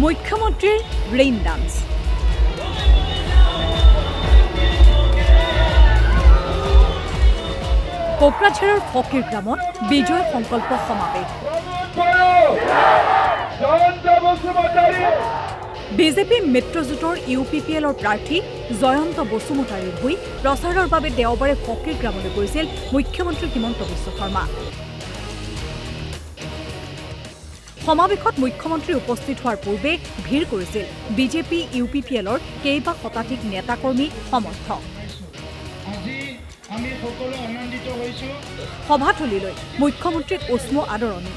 মুখ্যমন্ত্ৰীৰ rain dance কোকৰাঝাৰৰ ফকিৰ গ্ৰামত বিজয় সংকল্প সমাৱেশ বিজেপি মিত্ৰজোঁটৰ ইউপিপিএলৰ প্ৰাৰ্থী জয়ন্ত বসুমতাৰীৰ হৈ প্ৰচাৰৰ বাবে দেওবাৰে ফকিৰ গ্ৰামলৈ গৈছিল মুখ্যমন্ত্ৰী হিমন্ত বিশ্ব শৰ্মা সমাৱেশত মুখ্যমন্ত্ৰী উপস্থিত হোৱাৰ পূৰ্বে ভিৰ কৰিছিল বিজেপি ইউপিপিএলৰ কেইবা শতাধিক নেতাকৰ্মী সমৰ্থক সভাথলীলৈ মুখ্যমন্ত্ৰীক উষ্ম আদৰণি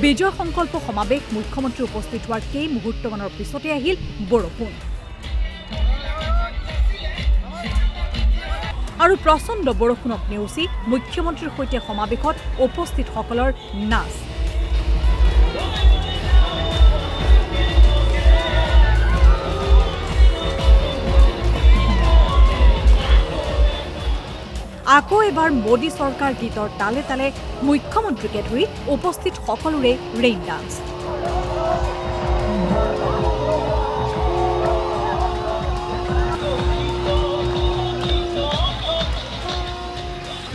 বিজয় সংকল্প সমাৱেশ মুখ্যমন্ত্ৰী উপস্থিত হোৱাৰ কেই মুহূৰ্তমানৰ পিছতে আহিল বৰষুণ আৰু প্ৰচণ্ড বৰষুণক নেওচি মুখ্যমন্ত্ৰীৰ সৈতে সমাৱেশত উপস্থিতসকলৰ নাচ আকৌ এবাৰ মোদী চৰকাৰ গীতৰ তালে তালে মুখ্যমন্ত্ৰীকে ধৰি উপস্থিত সকলোৰে ৰেইন ডান্স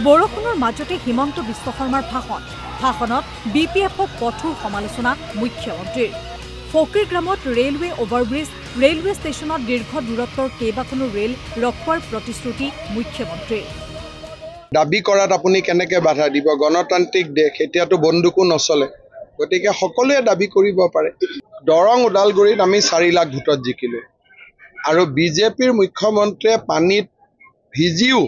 বৰষুণৰ মাজতে হিমন্ত বিশ্ব শৰ্মাৰ ভাষণত বিপিএফক কঠোৰ সমালোচনা মুখ্যমন্ত্ৰীৰ ফকিৰ গ্ৰামত ৰেলৱে অভাৰব্ৰিজ ৰেলৱে ষ্টেচনত দীৰ্ঘ দূৰত্বৰ কেইবাখনো ৰেল ৰখোৱাৰ প্ৰতিশ্ৰুতি মুখ্যমন্ত্ৰীৰ দাবী কৰাত আপুনি কেনেকৈ বাধা দিব গণতান্ত্ৰিক দেশ এতিয়াতো বন্দুকো নচলে গতিকে সকলোৱে দাবী কৰিব পাৰে দৰং ওদালগুৰিত আমি 4 লাখ ভোটত জিকিলোঁ আৰু বিজেপিৰ মুখ্যমন্ত্ৰীয়ে পানীত ভিজিও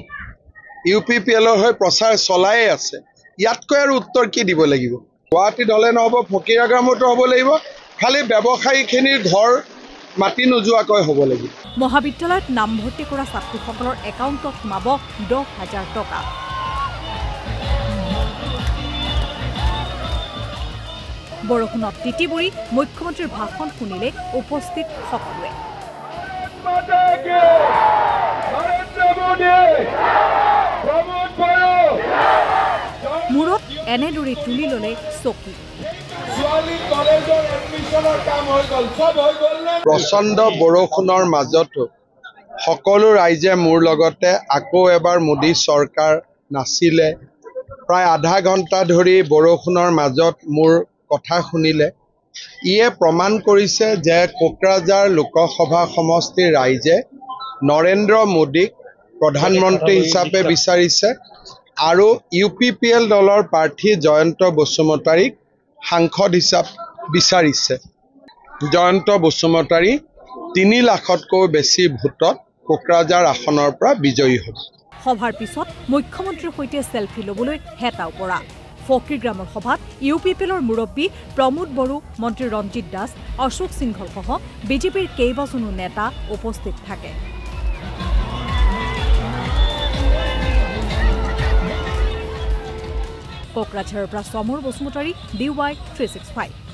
ইউপিপিএলৰ হৈ প্ৰচাৰ চলাই আছে ইয়াতকৈ আৰু উত্তৰ কি দিব লাগিব গুৱাহাটীত হ'লে নহ'ব ফকিৰা গ্ৰামতো হ'ব লাগিব খালি ব্যৱসায়ীখিনিৰ ঘৰ মাটি নোযোৱাকৈ হ'ব লাগিব মহাবিদ্যালয়ত নামভৰ্তি কৰা ছাত্ৰীসকলৰ একাউণ্টত সোমাব 10,000 টকা বৰষুণত তিতিবুৰি মুখ্যমন্ত্ৰীৰ ভাষণ শুনিলে উপস্থিত সকলোৱে মূৰত এনেদৰে তুলি ল'লে চকী প্ৰচণ্ড বৰষুণৰ মাজতো সকলো ৰাইজে মোৰ লগতে আকৌ এবাৰ মোদী চৰকাৰ নাছিলে প্ৰায় আধা ঘণ্টা ধৰি বৰষুণৰ মাজত মোৰ কথা শুনিলে ইয়ে প্ৰমাণ কৰিছে যে কোকৰাঝাৰ লোকসভা সমষ্টিৰ ৰাইজে নৰেন্দ্ৰ মোদীক প্ৰধানমন্ত্ৰী হিচাপে বিচাৰিছে আৰু ইউপিপিএল দলৰ প্ৰাৰ্থী জয়ন্ত বসুমতাৰীক সাংসদ হিচাপে বিচাৰিছে জয়ন্ত বসুমতাৰী 3 লাখতকৈ বেছি ভোটত কোকৰাঝাৰ আসনৰ পৰা বিজয়ী হ'ব সভাৰ পিছত মুখ্যমন্ত্ৰীৰ সৈতে সেলফি ল'বলৈ হেতাও পৰা ফকিৰ গ্ৰামৰ সভাত ইউপিপিএলৰ মুৰব্বী প্ৰমোদ বড়ো মন্ত্ৰী ৰঞ্জিত দাস অশোক সিংহল সহ বিজেপিৰ কেইবাজনো নেতা উপস্থিত থাকে কোকৰাঝাৰৰ পৰা সমৰ বসুমতাৰী DY 365